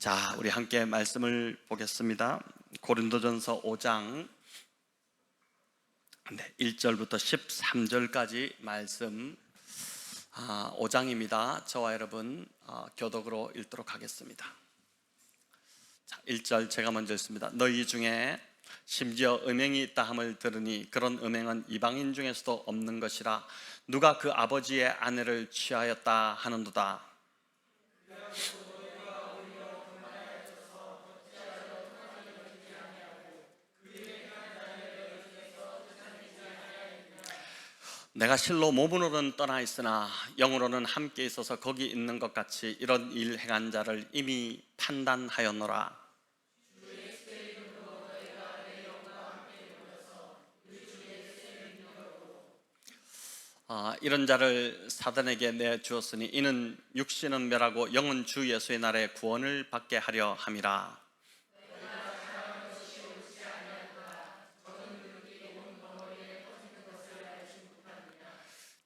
자, 우리 함께 말씀을 보겠습니다. 고린도전서 5장 1절부터 13절까지 말씀 5장입니다. 저와 여러분 교독으로 읽도록 하겠습니다. 자, 1절 제가 먼저 읽습니다. 너희 중에 심지어 음행이 있다 함을 들으니 그런 음행은 이방인 중에서도 없는 것이라. 누가 그 아버지의 아내를 취하였다 하는도다. 내가 실로 몸으로는 떠나 있으나 영으로는 함께 있어서 거기 있는 것 같이 이런 일 행한 자를 이미 판단하였노라. 이런 자를 사단에게 내주었으니 이는 육신은 멸하고 영은 주 예수의 날에 구원을 받게 하려 함이라.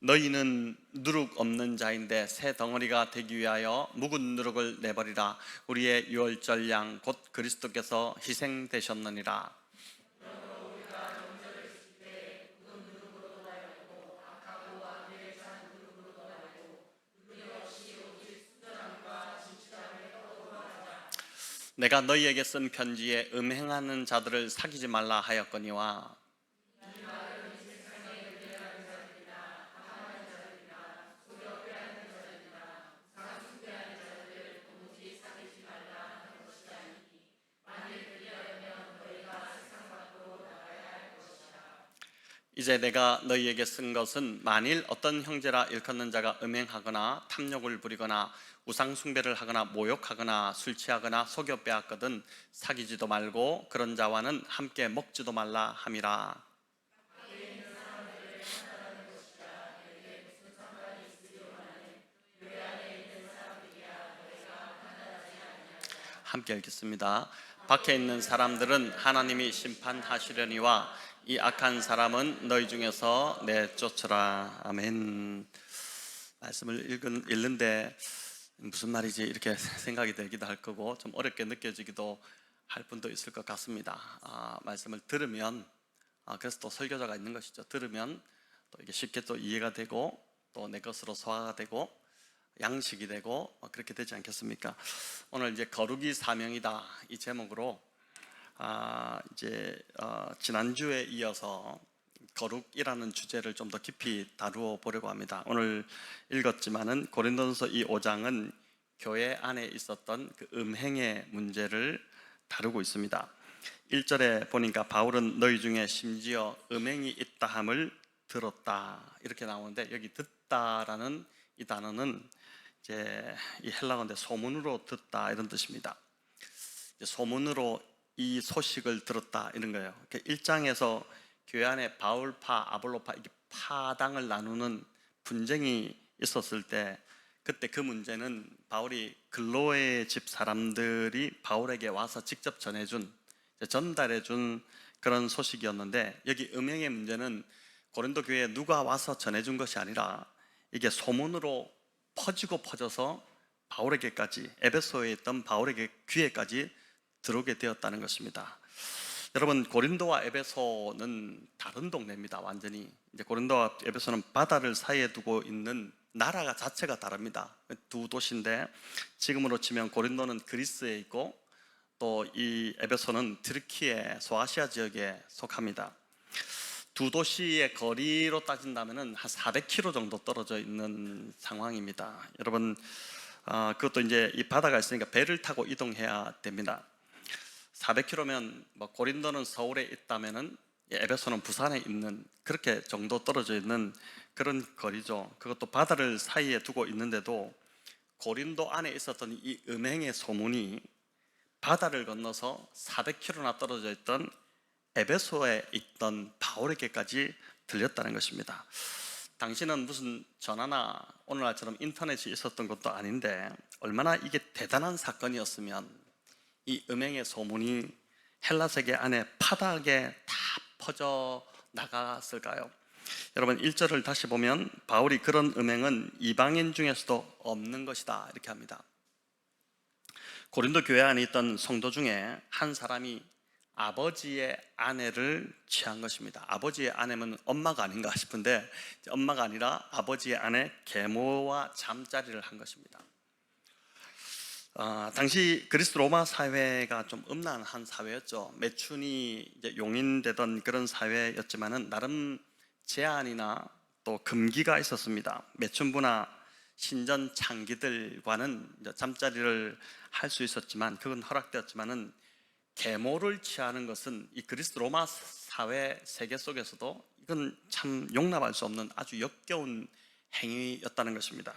너희는 누룩 없는 자인데 새 덩어리가 되기 위하여 묵은 누룩을 내버리라. 우리의 유월절 양 곧 그리스도께서 희생되셨느니라. 내가 너희에게 쓴 편지에 음행하는 자들을 사귀지 말라 하였거니와 이제 내가 너희에게 쓴 것은 만일 어떤 형제라 일컫는 자가 음행하거나 탐욕을 부리거나 우상숭배를 하거나 모욕하거나 술 취하거나 속여 빼앗거든 사귀지도 말고 그런 자와는 함께 먹지도 말라 함이라. 함께 읽겠습니다. 밖에 있는 사람들은 하나님이 심판하시려니와 이 악한 사람은 너희 중에서 내쫓으라. 아멘. 말씀을 읽는데 무슨 말이지 이렇게 생각이 되기도 할 거고 좀 어렵게 느껴지기도 할 분도 있을 것 같습니다. 말씀을 들으면 그래서 또 설교자가 있는 것이죠. 들으면 또 이게 쉽게 또 이해가 되고 또 내 것으로 소화가 되고 양식이 되고 그렇게 되지 않겠습니까? 오늘 이제 거룩이 사명이다 이 제목으로 지난주에 이어서 거룩이라는 주제를 좀 더 깊이 다루어 보려고 합니다. 오늘 읽었지만은 고린도전서 이 5장은 교회 안에 있었던 그 음행의 문제를 다루고 있습니다. 1절에 보니까 바울은 너희 중에 심지어 음행이 있다함을 들었다 이렇게 나오는데 여기 듣다라는 이 단어는 이제 이 헬라어인데 소문으로 듣다 이런 뜻입니다. 소문으로 이 소식을 들었다 이런 거예요. 1장에서 교회 안에 바울파, 아볼로파 이렇게 파당을 나누는 분쟁이 있었을 때 그때 그 문제는 바울이 글로의 집 사람들이 바울에게 와서 직접 전달해준 그런 소식이었는데 여기 음행의 문제는 고린도 교회에 누가 와서 전해준 것이 아니라 이게 소문으로 퍼지고 퍼져서 바울에게까지 에베소에 있던 바울에게 귀에까지 들어오게 되었다는 것입니다. 여러분 고린도와 에베소는 다른 동네입니다. 완전히 이제 고린도와 에베소는 바다를 사이에 두고 있는 나라가 자체가 다릅니다. 두 도시인데 지금으로 치면 고린도는 그리스에 있고 또 이 에베소는 튀르키예 소아시아 지역에 속합니다. 두 도시의 거리로 따진다면 한 400km 정도 떨어져 있는 상황입니다. 여러분 그것도 이제 이 바다가 있으니까 배를 타고 이동해야 됩니다. 400km면 고린도는 서울에 있다면은 에베소는 부산에 있는 그렇게 정도 떨어져 있는 그런 거리죠. 그것도 바다를 사이에 두고 있는데도 고린도 안에 있었던 이 음행의 소문이 바다를 건너서 400km나 떨어져 있던 에베소에 있던 바울에게까지 들렸다는 것입니다. 당시는 무슨 전화나 오늘날처럼 인터넷이 있었던 것도 아닌데 얼마나 이게 대단한 사건이었으면 이 음행의 소문이 헬라 세계 안에 파닥에 다 퍼져 나갔을까요? 여러분 1절을 다시 보면 바울이 그런 음행은 이방인 중에서도 없는 것이다 이렇게 합니다. 고린도 교회 안에 있던 성도 중에 한 사람이 아버지의 아내를 취한 것입니다. 아버지의 아내면 엄마가 아닌가 싶은데 엄마가 아니라 아버지의 아내 계모와 잠자리를 한 것입니다. 당시 그리스 로마 사회가 좀 음란한 사회였죠. 매춘이 이제 용인되던 그런 사회였지만은 나름 제한이나 또 금기가 있었습니다. 매춘부나 신전 창기들과는 잠자리를 할 수 있었지만 그건 허락되었지만은 계모를 취하는 것은 이 그리스 로마 사회 세계 속에서도 이건 참 용납할 수 없는 아주 역겨운 행위였다는 것입니다.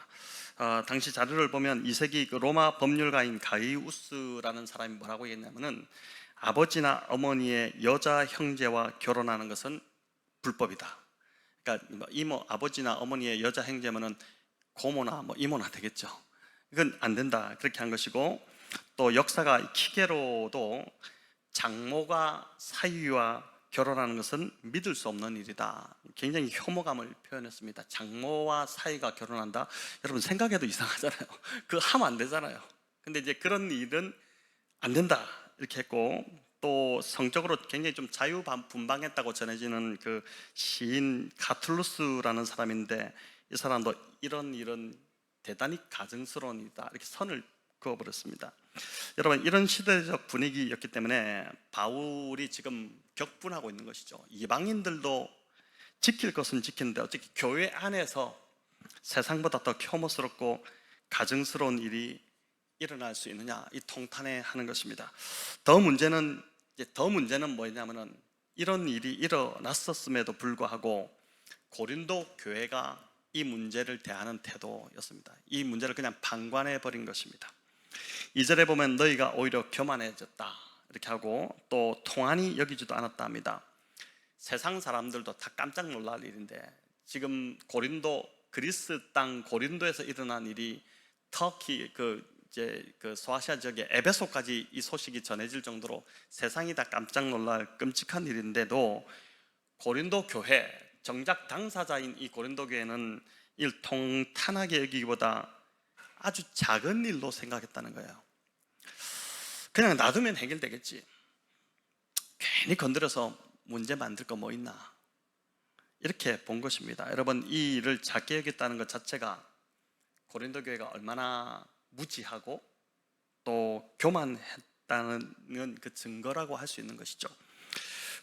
당시 자료를 보면 2세기 그 로마 법률가인 가이우스라는 사람이 뭐라고 얘기했냐면은 아버지나 어머니의 여자 형제와 결혼하는 것은 불법이다. 그러니까 이모, 아버지나 어머니의 여자 형제면은 고모나 뭐 이모나 되겠죠. 이건 안 된다 그렇게 한 것이고, 또 역사가 키게로도 장모가 사위와 결혼하는 것은 믿을 수 없는 일이다. 굉장히 혐오감을 표현했습니다. 장모와 사위가 결혼한다? 여러분 생각해도 이상하잖아요. 그거 하면 안 되잖아요. 근데 이제 그런 일은 안 된다 이렇게 했고, 또 성적으로 굉장히 좀 자유분방했다고 전해지는 그 시인 카툴루스라는 사람인데, 이 사람도 이런 일은 대단히 가증스러운 일이다 이렇게 선을 그어버렸습니다. 여러분, 이런 시대적 분위기였기 때문에 바울이 지금 격분하고 있는 것이죠. 이방인들도 지킬 것은 지키는데 어떻게 교회 안에서 세상보다 더 혐오스럽고 가증스러운 일이 일어날 수 있느냐, 이 통탄해하는 것입니다. 더 문제는 뭐냐면은 이런 일이 일어났었음에도 불구하고 고린도 교회가 이 문제를 대하는 태도였습니다. 이 문제를 그냥 방관해 버린 것입니다. 2절에 보면 너희가 오히려 교만해졌다 이렇게 하고, 또 통한이 여기지도 않았다 합니다. 세상 사람들도 다 깜짝 놀랄 일인데, 지금 고린도, 그리스 땅 고린도에서 일어난 일이 터키 그 소아시아 지역의 에베소까지 이 소식이 전해질 정도로 세상이 다 깜짝 놀랄 끔찍한 일인데도 고린도 교회, 정작 당사자인 이 고린도 교회는 이를 통탄하게 여기기보다 아주 작은 일로 생각했다는 거예요. 그냥 놔두면 해결되겠지, 괜히 건드려서 문제 만들 거 뭐 있나, 이렇게 본 것입니다. 여러분, 이 일을 작게 여겼다는 것 자체가 고린도 교회가 얼마나 무지하고 또 교만했다는 그 증거라고 할 수 있는 것이죠.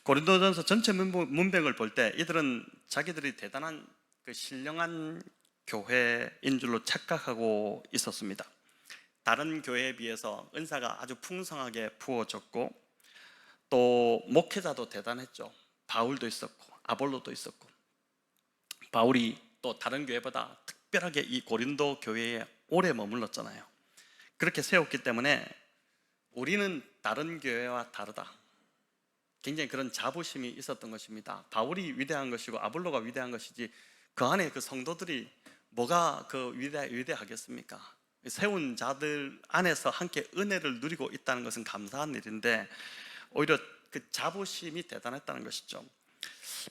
고린도전서 전체 문맥을 볼 때 이들은 자기들이 대단한 그 신령한 교회인 줄로 착각하고 있었습니다. 다른 교회에 비해서 은사가 아주 풍성하게 부어졌고, 또 목회자도 대단했죠. 바울도 있었고 아볼로도 있었고, 바울이 또 다른 교회보다 특별하게 이 고린도 교회에 오래 머물렀잖아요. 그렇게 세웠기 때문에 우리는 다른 교회와 다르다, 굉장히 그런 자부심이 있었던 것입니다. 바울이 위대한 것이고 아볼로가 위대한 것이지 그 안에 그 성도들이 뭐가 그 위대하겠습니까? 세운 자들 안에서 함께 은혜를 누리고 있다는 것은 감사한 일인데, 오히려 그 자부심이 대단했다는 것이죠.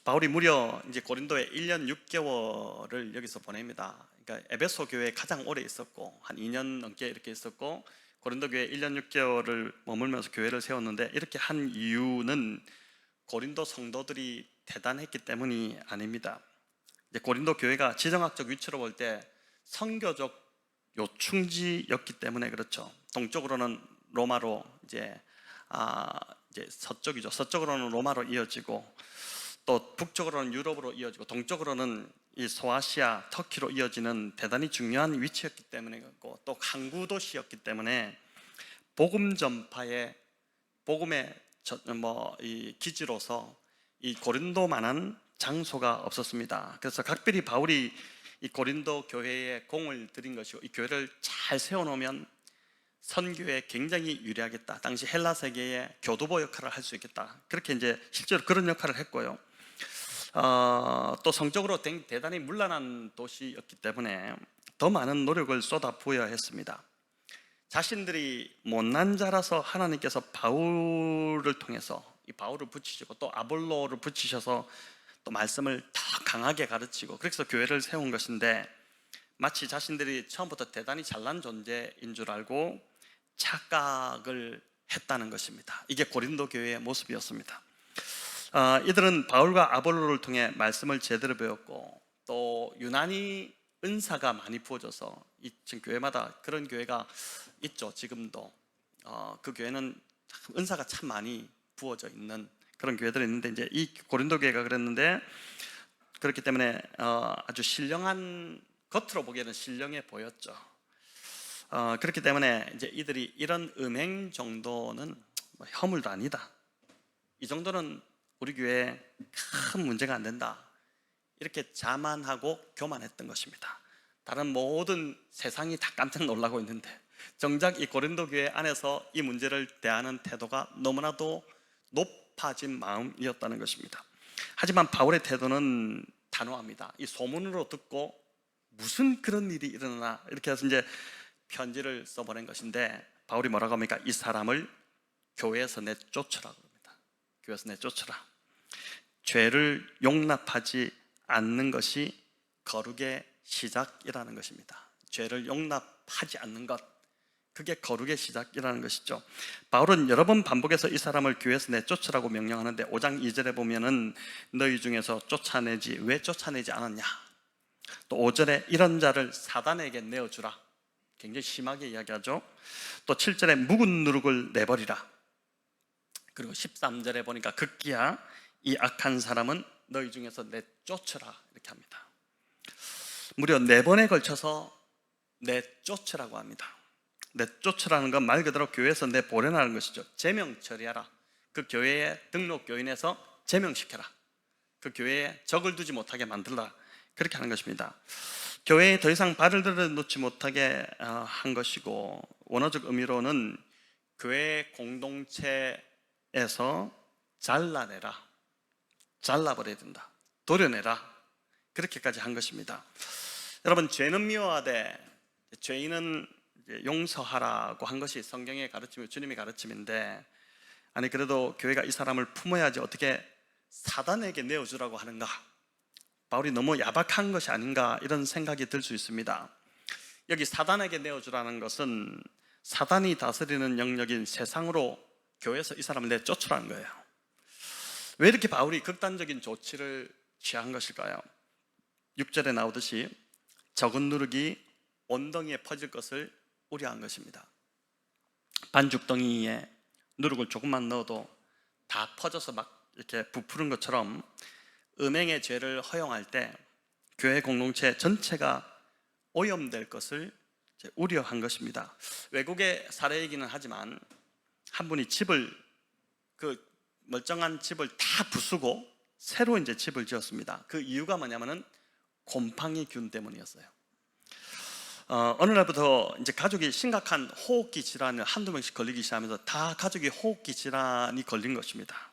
바울이 무려 이제 고린도에 1년 6개월을 여기서 보냅니다. 그러니까 에베소 교회에 가장 오래 있었고 한 2년 넘게 이렇게 있었고, 고린도 교회에 1년 6개월을 머물면서 교회를 세웠는데, 이렇게 한 이유는 고린도 성도들이 대단했기 때문이 아닙니다. 이제 고린도 교회가 지정학적 위치로 볼 때 선교적 요충지였기 때문에 그렇죠. 동쪽으로는 로마로 이제 서쪽이죠. 서쪽으로는 로마로 이어지고, 또 북쪽으로는 유럽으로 이어지고, 동쪽으로는 이 소아시아 터키로 이어지는 대단히 중요한 위치였기 때문에 그렇고, 또 항구 도시였기 때문에 복음 전파의 복음의 이 기지로서 이 고린도만한 장소가 없었습니다. 그래서 각별히 바울이 이 고린도 교회에 공을 들인 것이고, 이 교회를 잘 세워놓으면 선교에 굉장히 유리하겠다, 당시 헬라 세계의 교두보 역할을 할 수 있겠다, 그렇게 이제 실제로 그런 역할을 했고요. 또 성적으로 대단히 문란한 도시였기 때문에 더 많은 노력을 쏟아 부어야 했습니다. 자신들이 못난 자라서 하나님께서 바울을 통해서 이 바울을 붙이시고 또 아볼로를 붙이셔서 또 말씀을 더 강하게 가르치고, 그래서 교회를 세운 것인데, 마치 자신들이 처음부터 대단히 잘난 존재인 줄 알고 착각을 했다는 것입니다. 이게 고린도 교회의 모습이었습니다. 이들은 바울과 아볼로를 통해 말씀을 제대로 배웠고, 또 유난히 은사가 많이 부어져서 지금 교회마다 그런 교회가 있죠. 지금도 그 교회는 은사가 참 많이 부어져 있는 그런 교회들이 있는데, 이제 이 고린도 교회가 그랬는데, 그렇기 때문에 아주 신령한, 겉으로 보기에는 신령해 보였죠. 그렇기 때문에 이제 이들이 이런 음행 정도는 뭐 허물도 아니다, 이 정도는 우리 교회에 큰 문제가 안 된다, 이렇게 자만하고 교만했던 것입니다. 다른 모든 세상이 다 깜짝 놀라고 있는데 정작 이 고린도 교회 안에서 이 문제를 대하는 태도가 너무나도 높아진 마음이었다는 것입니다. 하지만 바울의 태도는 단호합니다. 이 소문으로 듣고 무슨 그런 일이 일어나나, 이렇게 해서 이제 편지를 써보낸 것인데, 바울이 뭐라고 합니까? 이 사람을 교회에서 내쫓으라고 합니다. 교회에서 내쫓으라. 죄를 용납하지 않는 것이 거룩의 시작이라는 것입니다. 죄를 용납하지 않는 것, 그게 거룩의 시작이라는 것이죠. 바울은 여러 번 반복해서 이 사람을 교회에서 내쫓으라고 명령하는데, 5장 2절에 보면은 너희 중에서 쫓아내지 왜 쫓아내지 않았냐, 또 5절에 이런 자를 사단에게 내어주라, 굉장히 심하게 이야기하죠. 또 7절에 묵은 누룩을 내버리라. 그리고 13절에 보니까 급기야 이 악한 사람은 너희 중에서 내쫓으라, 이렇게 합니다. 무려 4번에 걸쳐서 내쫓으라고 합니다. 내쫓으라는 건 말 그대로 교회에서 내보내라는 것이죠. 제명 처리하라. 그 교회의 등록 교인에서 제명시켜라. 그 교회에 적을 두지 못하게 만들라, 그렇게 하는 것입니다. 교회에 더 이상 발을 들여놓지 못하게 한 것이고, 원어적 의미로는 교회 공동체에서 잘라내라, 잘라버려야 된다, 도려내라, 그렇게까지 한 것입니다. 여러분, 죄는 미워하되 죄인은 용서하라고 한 것이 성경의 가르침이고 주님의 가르침인데, 아니 그래도 교회가 이 사람을 품어야지 어떻게 사단에게 내어주라고 하는가, 바울이 너무 야박한 것이 아닌가, 이런 생각이 들 수 있습니다. 여기 사단에게 내어주라는 것은 사단이 다스리는 영역인 세상으로 교회에서 이 사람을 내쫓으라는 거예요. 왜 이렇게 바울이 극단적인 조치를 취한 것일까요? 6절에 나오듯이 적은 누룩이 온덩이에 퍼질 것을 우려한 것입니다. 반죽덩이에 누룩을 조금만 넣어도 다 퍼져서 막 이렇게 부푸는 것처럼, 음행의 죄를 허용할 때 교회 공동체 전체가 오염될 것을 우려한 것입니다. 외국의 사례이기는 하지만 한 분이 그 멀쩡한 집을 다 부수고 새로 이제 집을 지었습니다. 그 이유가 뭐냐면은 곰팡이균 때문이었어요. 어느 날부터 이제 가족이 심각한 호흡기 질환을 한두 명씩 걸리기 시작하면서 다 가족이 호흡기 질환이 걸린 것입니다.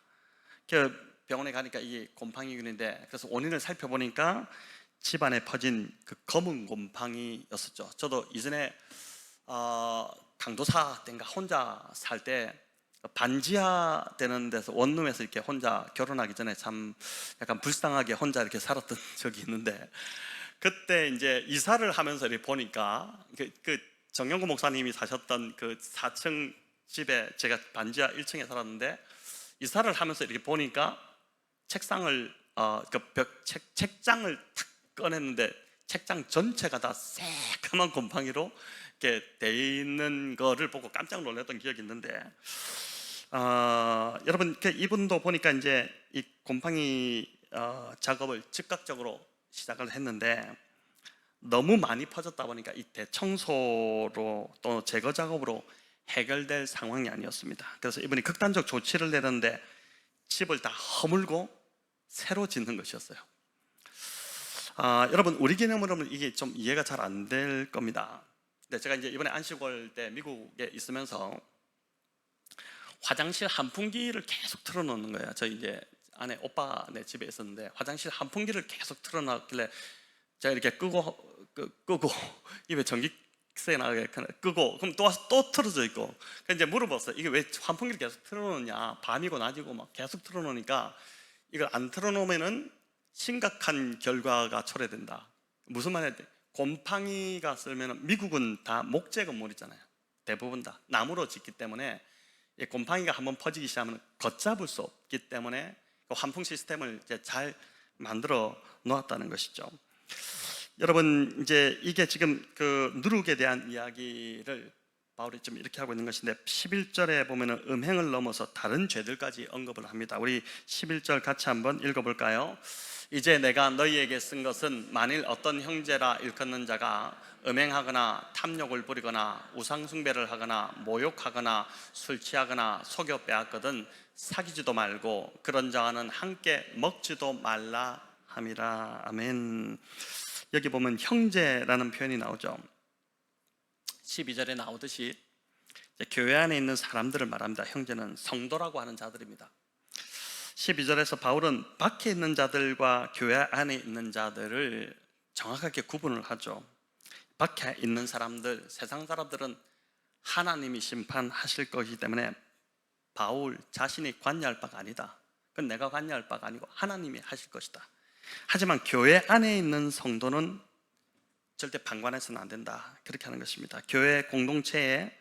병원에 가니까 이게 곰팡이균인데, 그래서 원인을 살펴보니까 집안에 퍼진 그 검은 곰팡이였었죠. 저도 이전에 강도사 때인가 혼자 살 때 반지하 되는 데서 원룸에서 이렇게 혼자, 결혼하기 전에 참 약간 불쌍하게 혼자 이렇게 살았던 적이 있는데, 그때 이제 이사를 하면서 이렇게 보니까 그 정영구 목사님이 사셨던 그 4층 집에 제가 반지하 1층에 살았는데, 이사를 하면서 이렇게 보니까 책장을 탁 꺼냈는데 책장 전체가 다 새까만 곰팡이로 이렇게 돼 있는 거를 보고 깜짝 놀랐던 기억이 있는데, 여러분, 이분도 보니까 이제 이 곰팡이 작업을 즉각적으로 시작을 했는데, 너무 많이 퍼졌다 보니까 이 대청소로 또 제거 작업으로 해결될 상황이 아니었습니다. 그래서 이분이 극단적 조치를 내렸는데 집을 다 허물고 새로 짓는 것이었어요. 여러분, 우리 개념으로는 이게 좀 이해가 잘 안 될 겁니다. 근데 제가 이제 이번에 안식월 때 미국에 있으면서 화장실 환풍기를 계속 틀어놓는 거예요. 저희 이제 아내 오빠네 집에 있었는데 화장실 환풍기를 계속 틀어놨길래 제가 이렇게 끄고 입에 전기세 나게 끄고, 그럼 또 와서 또 틀어져 있고, 그래서 이제 물어봤어요. 이게 왜 환풍기를 계속 틀어놓느냐, 밤이고 낮이고 막 계속 틀어놓으니까 이걸 안 틀어놓으면은 심각한 결과가 초래된다. 무슨 말이냐, 곰팡이가 쓸면, 미국은 다 목재 건물이잖아요. 대부분 다 나무로 짓기 때문에 이 곰팡이가 한번 퍼지기 시작하면 걷잡을 수 없기 때문에 그 환풍 시스템을 이제 잘 만들어 놓았다는 것이죠. 여러분, 이제 이게 지금 그 누룩에 대한 이야기를 바울이 좀 이렇게 하고 있는 것인데 11절에 보면은 음행을 넘어서 다른 죄들까지 언급을 합니다. 우리 11절 같이 한번 읽어볼까요? 이제 내가 너희에게 쓴 것은 만일 어떤 형제라 일컫는 자가 음행하거나 탐욕을 부리거나 우상숭배를 하거나 모욕하거나 술 취하거나 속여 빼앗거든 사귀지도 말고 그런 자와는 함께 먹지도 말라 함이라. 아멘. 여기 보면 형제라는 표현이 나오죠. 12절에 나오듯이 교회 안에 있는 사람들을 말합니다. 형제는 성도라고 하는 자들입니다. 12절에서 바울은 밖에 있는 자들과 교회 안에 있는 자들을 정확하게 구분을 하죠. 밖에 있는 사람들, 세상 사람들은 하나님이 심판하실 것이기 때문에 바울 자신이 관여할 바가 아니다. 그건 내가 관여할 바가 아니고 하나님이 하실 것이다. 하지만 교회 안에 있는 성도는 절대 방관해서는 안 된다. 그렇게 하는 것입니다. 교회 공동체에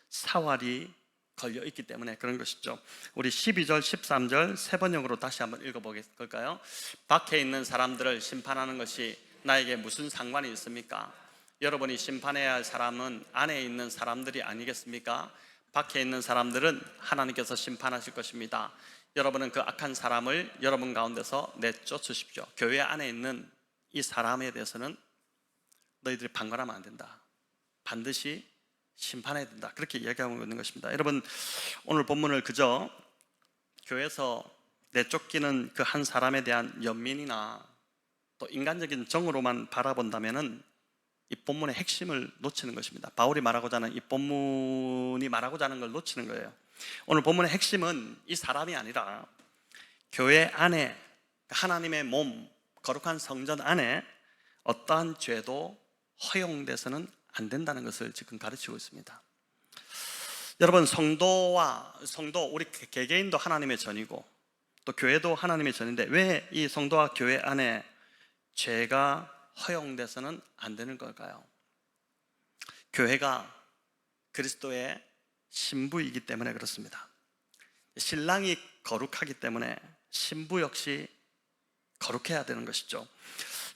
사활이 걸려 있기 때문에 그런 것이죠. 우리 12절, 13절 세 번역으로 다시 한번 읽어볼까요? 밖에 있는 사람들을 심판하는 것이 나에게 무슨 상관이 있습니까? 여러분이 심판해야 할 사람은 안에 있는 사람들이 아니겠습니까? 밖에 있는 사람들은 하나님께서 심판하실 것입니다. 여러분은 그 악한 사람을 여러분 가운데서 내쫓으십시오. 교회 안에 있는 이 사람에 대해서는 너희들이 방관하면 안 된다. 반드시 심판해야 된다. 그렇게 이야기하고 있는 것입니다. 여러분, 오늘 본문을 그저 교회에서 내쫓기는 그 한 사람에 대한 연민이나 또 인간적인 정으로만 바라본다면은 이 본문의 핵심을 놓치는 것입니다. 바울이 말하고자 하는 이 본문이 말하고자 하는 걸 놓치는 거예요. 오늘 본문의 핵심은 이 사람이 아니라 교회 안에 하나님의 몸, 거룩한 성전 안에 어떠한 죄도 허용돼서는 안 된다는 것을 지금 가르치고 있습니다. 여러분, 성도, 우리 개개인도 하나님의 전이고 또 교회도 하나님의 전인데 왜 이 성도와 교회 안에 죄가 허용돼서는 안 되는 걸까요? 교회가 그리스도의 신부이기 때문에 그렇습니다. 신랑이 거룩하기 때문에 신부 역시 거룩해야 되는 것이죠.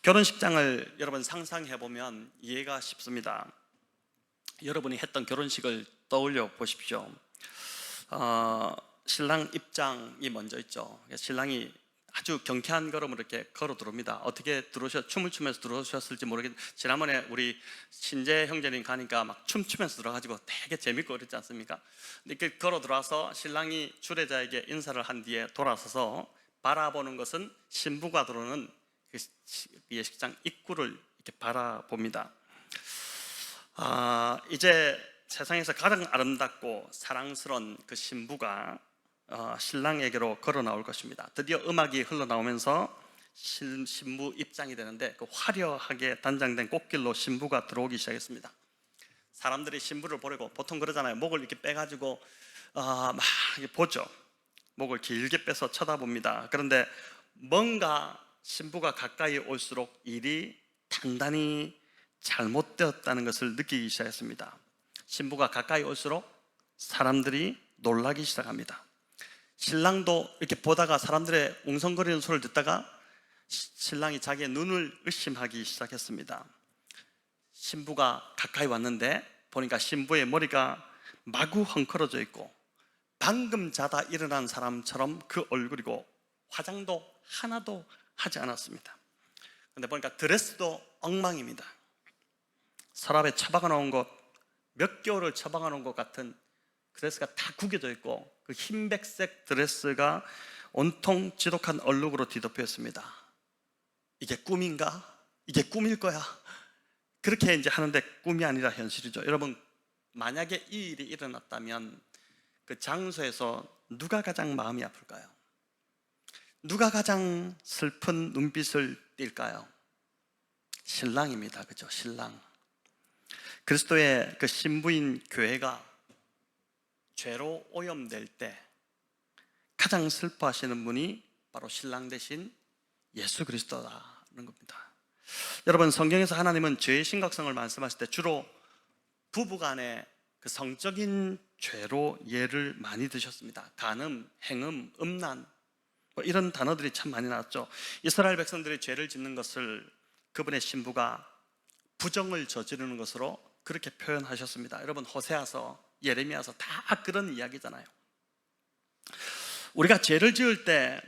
결혼식장을 여러분 상상해 보면 이해가 쉽습니다. 여러분이 했던 결혼식을 떠올려 보십시오. 신랑 입장이 먼저 있죠. 신랑이 아주 경쾌한 걸음으로 이렇게 걸어 들어옵니다. 어떻게 춤을 추면서 들어오셨을지 모르겠는데 지난번에 우리 신재 형제님 가니까 막 춤추면서 들어가지고 되게 재밌고 그랬지 않습니까? 이렇게 걸어 들어와서 신랑이 주례자에게 인사를 한 뒤에 돌아서서 바라보는 것은 신부가 들어오는 그 예식장 입구를 이렇게 바라봅니다. 이제 세상에서 가장 아름답고 사랑스러운 그 신부가 신랑에게로 걸어 나올 것입니다. 드디어 음악이 흘러나오면서 신부 입장이 되는데 그 화려하게 단장된 꽃길로 신부가 들어오기 시작했습니다. 사람들이 신부를 보려고 보통 그러잖아요. 목을 이렇게 빼가지고 막 보죠. 목을 길게 빼서 쳐다봅니다. 그런데 뭔가 신부가 가까이 올수록 일이 단단히 잘못되었다는 것을 느끼기 시작했습니다. 신부가 가까이 올수록 사람들이 놀라기 시작합니다. 신랑도 이렇게 보다가 사람들의 웅성거리는 소리를 듣다가 신랑이 자기의 눈을 의심하기 시작했습니다. 신부가 가까이 왔는데 보니까 신부의 머리가 마구 헝클어져 있고 방금 자다 일어난 사람처럼 그 얼굴이고 화장도 하나도 하지 않았습니다. 그런데 보니까 드레스도 엉망입니다. 서랍에 처박아 놓은 것, 몇 개월을 처박아 놓은 것 같은 드레스가 다 구겨져 있고 그 흰백색 드레스가 온통 지독한 얼룩으로 뒤덮여 있습니다. 이게 꿈인가? 이게 꿈일 거야? 그렇게 이제 하는데 꿈이 아니라 현실이죠. 여러분, 만약에 이 일이 일어났다면 그 장소에서 누가 가장 마음이 아플까요? 누가 가장 슬픈 눈빛을 띌까요? 신랑입니다. 그죠? 신랑. 그리스도의 그 신부인 교회가 죄로 오염될 때 가장 슬퍼하시는 분이 바로 신랑 대신 예수 그리스도라는 겁니다. 여러분, 성경에서 하나님은 죄의 심각성을 말씀하실 때 주로 부부간의 그 성적인 죄로 예를 많이 드셨습니다. 간음, 행음, 음란 뭐 이런 단어들이 참 많이 나왔죠. 이스라엘 백성들이 죄를 짓는 것을 그분의 신부가 부정을 저지르는 것으로 그렇게 표현하셨습니다. 여러분, 호세아서, 예레미야서 다 그런 이야기잖아요. 우리가 죄를 지을 때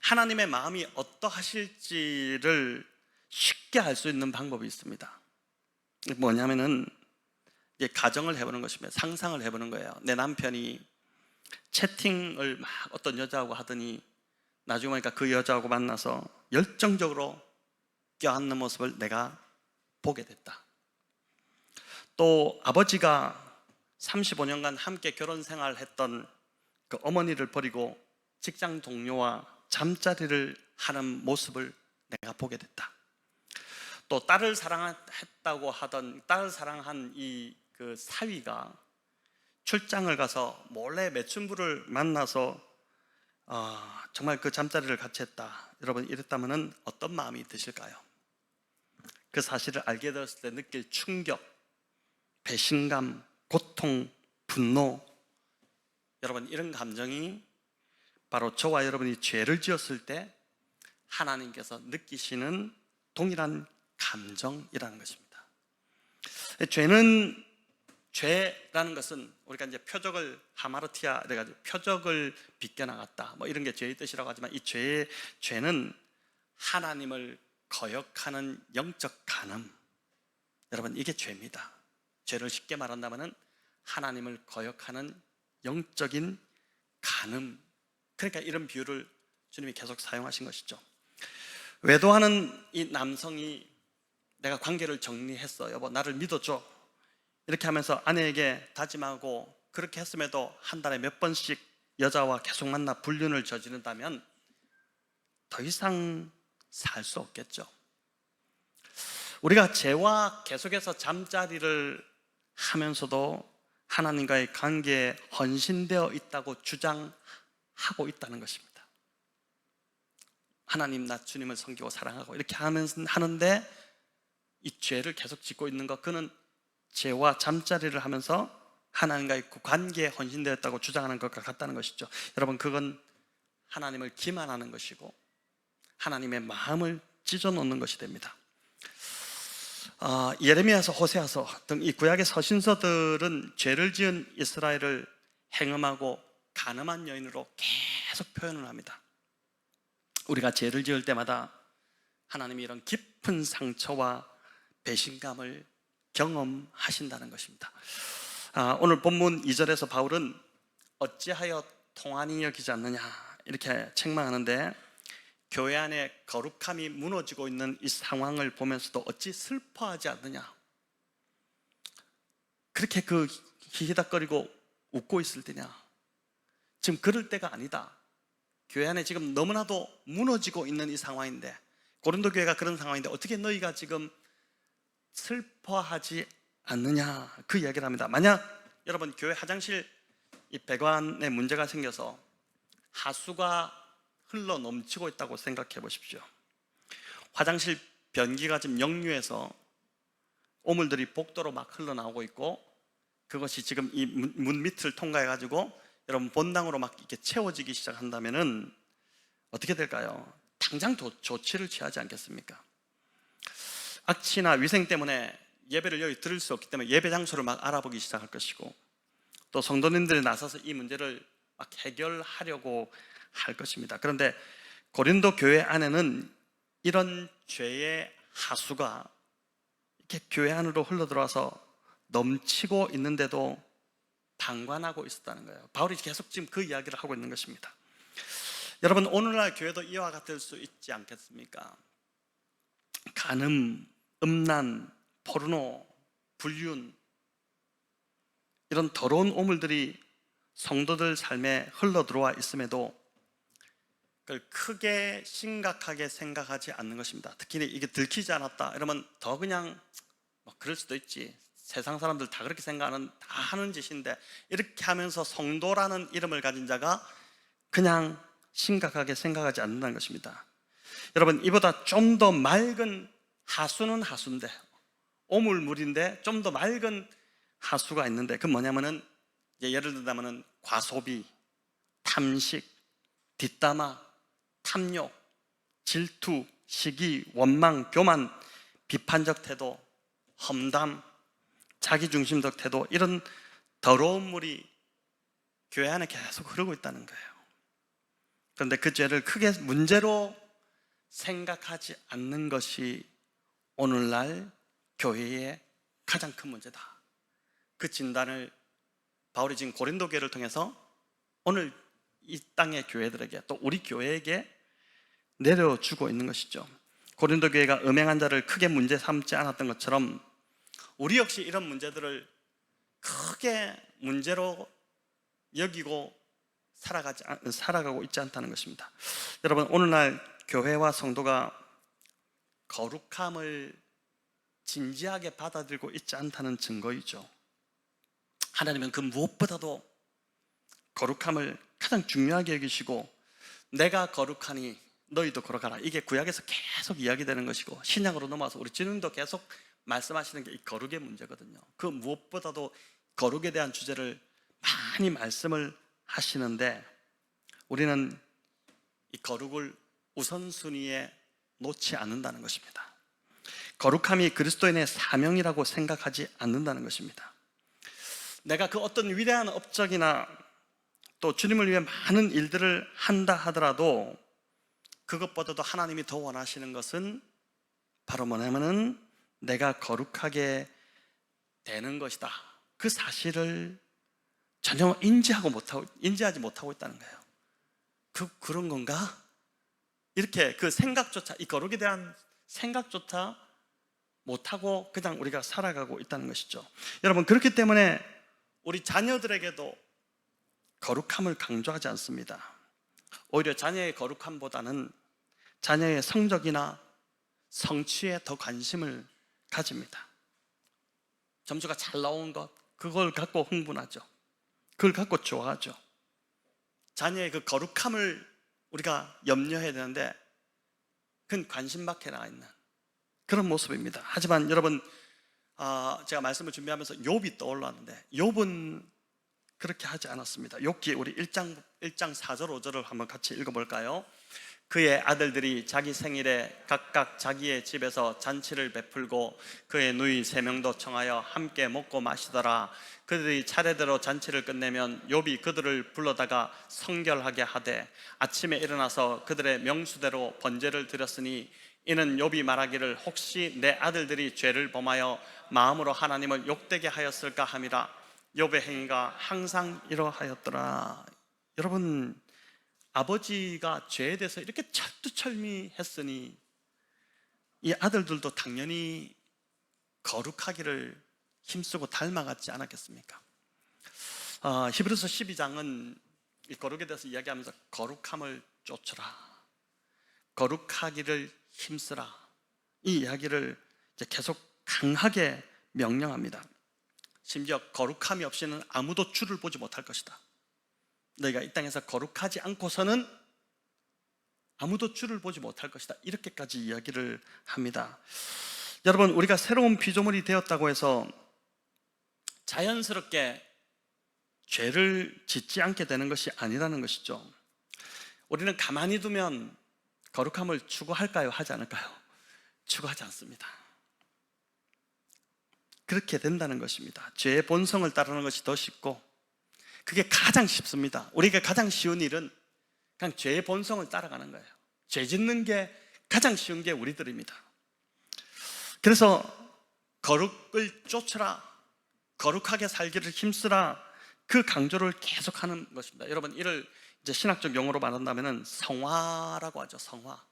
하나님의 마음이 어떠하실지를 쉽게 알 수 있는 방법이 있습니다. 뭐냐면은 가정을 해보는 것입니다. 상상을 해보는 거예요. 내 남편이 채팅을 막 어떤 여자하고 하더니 나중에 보니까 그 여자하고 만나서 열정적으로 껴안는 모습을 내가 보게 됐다. 또 아버지가 35년간 함께 결혼 생활했던 그 어머니를 버리고 직장 동료와 잠자리를 하는 모습을 내가 보게 됐다. 또 딸을 사랑했다고 하던 딸을 사랑한 이 그 사위가 출장을 가서 몰래 매춘부를 만나서 정말 그 잠자리를 같이 했다. 여러분, 이랬다면 어떤 마음이 드실까요? 그 사실을 알게 되었을 때 느낄 충격, 배신감, 고통, 분노, 여러분, 이런 감정이 바로 저와 여러분이 죄를 지었을 때 하나님께서 느끼시는 동일한 감정이라는 것입니다. 죄라는 것은 우리가 이제 표적을 하마르티아 그래가지고 표적을 비껴나갔다 뭐 이런 게 죄의 뜻이라고 하지만 이 죄는 하나님을 거역하는 영적 간음, 여러분, 이게 죄입니다. 죄를 쉽게 말한다면 하나님을 거역하는 영적인 간음, 그러니까 이런 비유를 주님이 계속 사용하신 것이죠. 외도하는 이 남성이 내가 관계를 정리했어, 여보 나를 믿어줘, 이렇게 하면서 아내에게 다짐하고 그렇게 했음에도 한 달에 몇 번씩 여자와 계속 만나 불륜을 저지른다면 더 이상 살 수 없겠죠. 우리가 죄와 계속해서 잠자리를 하면서도 하나님과의 관계에 헌신되어 있다고 주장하고 있다는 것입니다. 하나님, 나 주님을 섬기고 사랑하고 이렇게 하는데 이 죄를 계속 짓고 있는 것, 그는 죄와 잠자리를 하면서 하나님과의 관계에 헌신되었다고 주장하는 것과 같다는 것이죠. 여러분, 그건 하나님을 기만하는 것이고 하나님의 마음을 찢어놓는 것이 됩니다. 예레미야서, 호세아서 등 이 구약의 서신서들은 죄를 지은 이스라엘을 행음하고 간음한 여인으로 계속 표현을 합니다. 우리가 죄를 지을 때마다 하나님이 이런 깊은 상처와 배신감을 경험하신다는 것입니다. 오늘 본문 2절에서 바울은 어찌하여 통한이 여기지 않느냐 이렇게 책망하는데, 교회 안에 거룩함이 무너지고 있는 이 상황을 보면서도 어찌 슬퍼하지 않느냐, 그렇게 그 히히닥거리고 웃고 있을 때냐, 지금 그럴 때가 아니다. 교회 안에 지금 너무나도 무너지고 있는 이 상황인데, 고린도 교회가 그런 상황인데 어떻게 너희가 지금 슬퍼하지 않느냐, 그 이야기를 합니다. 만약 여러분 교회 화장실 이 배관에 문제가 생겨서 하수가 흘러 넘치고 있다고 생각해 보십시오. 화장실 변기가 지금 역류해서 오물들이 복도로 막 흘러나오고 있고, 그것이 지금 이 문 밑을 통과해 가지고 여러분 본당으로 막 이렇게 채워지기 시작한다면은 어떻게 될까요? 당장 조치를 취하지 않겠습니까? 악취나 위생 때문에 예배를 여기 드릴 수 없기 때문에 예배 장소를 막 알아보기 시작할 것이고, 또 성도님들이 나서서 이 문제를 막 해결하려고 할 것입니다. 그런데 고린도 교회 안에는 이런 죄의 하수가 이렇게 교회 안으로 흘러들어와서 넘치고 있는데도 방관하고 있었다는 거예요. 바울이 계속 지금 그 이야기를 하고 있는 것입니다. 여러분, 오늘날 교회도 이와 같을 수 있지 않겠습니까? 간음, 음란, 포르노, 불륜, 이런 더러운 오물들이 성도들 삶에 흘러들어와 있음에도 그걸 크게 심각하게 생각하지 않는 것입니다. 특히 이게 들키지 않았다 이러면 더 그냥 뭐 그럴 수도 있지, 세상 사람들 다 그렇게 생각하는, 다 하는 짓인데, 이렇게 하면서 성도라는 이름을 가진 자가 그냥 심각하게 생각하지 않는다는 것입니다. 여러분, 이보다 좀 더 맑은 하수는 하수인데, 오물물인데 좀 더 맑은 하수가 있는데 그 뭐냐면은 예를 들자면은 과소비, 탐식, 뒷담화, 탐욕, 질투, 시기, 원망, 교만, 비판적 태도, 험담, 자기중심적 태도, 이런 더러운 물이 교회 안에 계속 흐르고 있다는 거예요. 그런데 그 죄를 크게 문제로 생각하지 않는 것이 오늘날 교회의 가장 큰 문제다. 그 진단을 바울이 지금 고린도 교회를 통해서 오늘 이 땅의 교회들에게, 또 우리 교회에게 내려주고 있는 것이죠. 고린도 교회가 음행한 자를 크게 문제 삼지 않았던 것처럼 우리 역시 이런 문제들을 크게 문제로 여기고 살아가고 있지 않다는 것입니다. 여러분, 오늘날 교회와 성도가 거룩함을 진지하게 받아들이고 있지 않다는 증거이죠. 하나님은 그 무엇보다도 거룩함을 가장 중요하게 여기시고, 내가 거룩하니 너희도 거룩하라, 이게 구약에서 계속 이야기되는 것이고, 신약으로 넘어와서 우리 주님도 계속 말씀하시는 게 이 거룩의 문제거든요. 그 무엇보다도 거룩에 대한 주제를 많이 말씀을 하시는데, 우리는 이 거룩을 우선순위에 놓지 않는다는 것입니다. 거룩함이 그리스도인의 사명이라고 생각하지 않는다는 것입니다. 내가 그 어떤 위대한 업적이나 또 주님을 위해 많은 일들을 한다 하더라도 그것보다도 하나님이 더 원하시는 것은 바로 뭐냐면은 내가 거룩하게 되는 것이다. 그 사실을 전혀 인지하지 못하고 있다는 거예요. 그런 건가? 이렇게 그 생각조차, 이 거룩에 대한 생각조차 못하고 그냥 우리가 살아가고 있다는 것이죠. 여러분, 그렇기 때문에 우리 자녀들에게도 거룩함을 강조하지 않습니다. 오히려 자녀의 거룩함보다는 자녀의 성적이나 성취에 더 관심을 가집니다. 점수가 잘 나온 것, 그걸 갖고 흥분하죠. 그걸 갖고 좋아하죠. 자녀의 그 거룩함을 우리가 염려해야 되는데 그건 관심 밖에 나와 있는 그런 모습입니다. 하지만 여러분, 제가 말씀을 준비하면서 욥이 떠올랐는데 욥은 그렇게 하지 않았습니다. 욥기 우리 1장 4절 5절을 한번 같이 읽어볼까요? 그의 아들들이 자기 생일에 각각 자기의 집에서 잔치를 베풀고 그의 누이 3명도 청하여 함께 먹고 마시더라. 그들이 차례대로 잔치를 끝내면 욥이 그들을 불러다가 성결하게 하되 아침에 일어나서 그들의 명수대로 번제를 드렸으니 이는 욥이 말하기를 혹시 내 아들들이 죄를 범하여 마음으로 하나님을 욕되게 하였을까 함이라. 욥의 행위가 항상 이러하였더라. 여러분, 아버지가 죄에 대해서 이렇게 철두철미했으니 이 아들들도 당연히 거룩하기를 힘쓰고 닮아갔지 않았겠습니까? 히브리서 12장은 이 거룩에 대해서 이야기하면서 거룩함을 쫓으라, 거룩하기를 힘쓰라, 이 이야기를 이제 계속 강하게 명령합니다. 심지어 거룩함이 없이는 아무도 주를 보지 못할 것이다. 너희가 이 땅에서 거룩하지 않고서는 아무도 주를 보지 못할 것이다. 이렇게까지 이야기를 합니다. 여러분, 우리가 새로운 피조물이 되었다고 해서 자연스럽게 죄를 짓지 않게 되는 것이 아니라는 것이죠. 우리는 가만히 두면 거룩함을 추구할까요? 하지 않을까요? 추구하지 않습니다. 그렇게 된다는 것입니다. 죄의 본성을 따르는 것이 더 쉽고, 그게 가장 쉽습니다. 우리가 가장 쉬운 일은 그냥 죄의 본성을 따라가는 거예요. 죄 짓는 게 가장 쉬운 게 우리들입니다. 그래서 거룩을 쫓으라, 거룩하게 살기를 힘쓰라, 그 강조를 계속하는 것입니다. 여러분, 이를 이제 신학적 용어로 말한다면은 성화라고 하죠. 성화.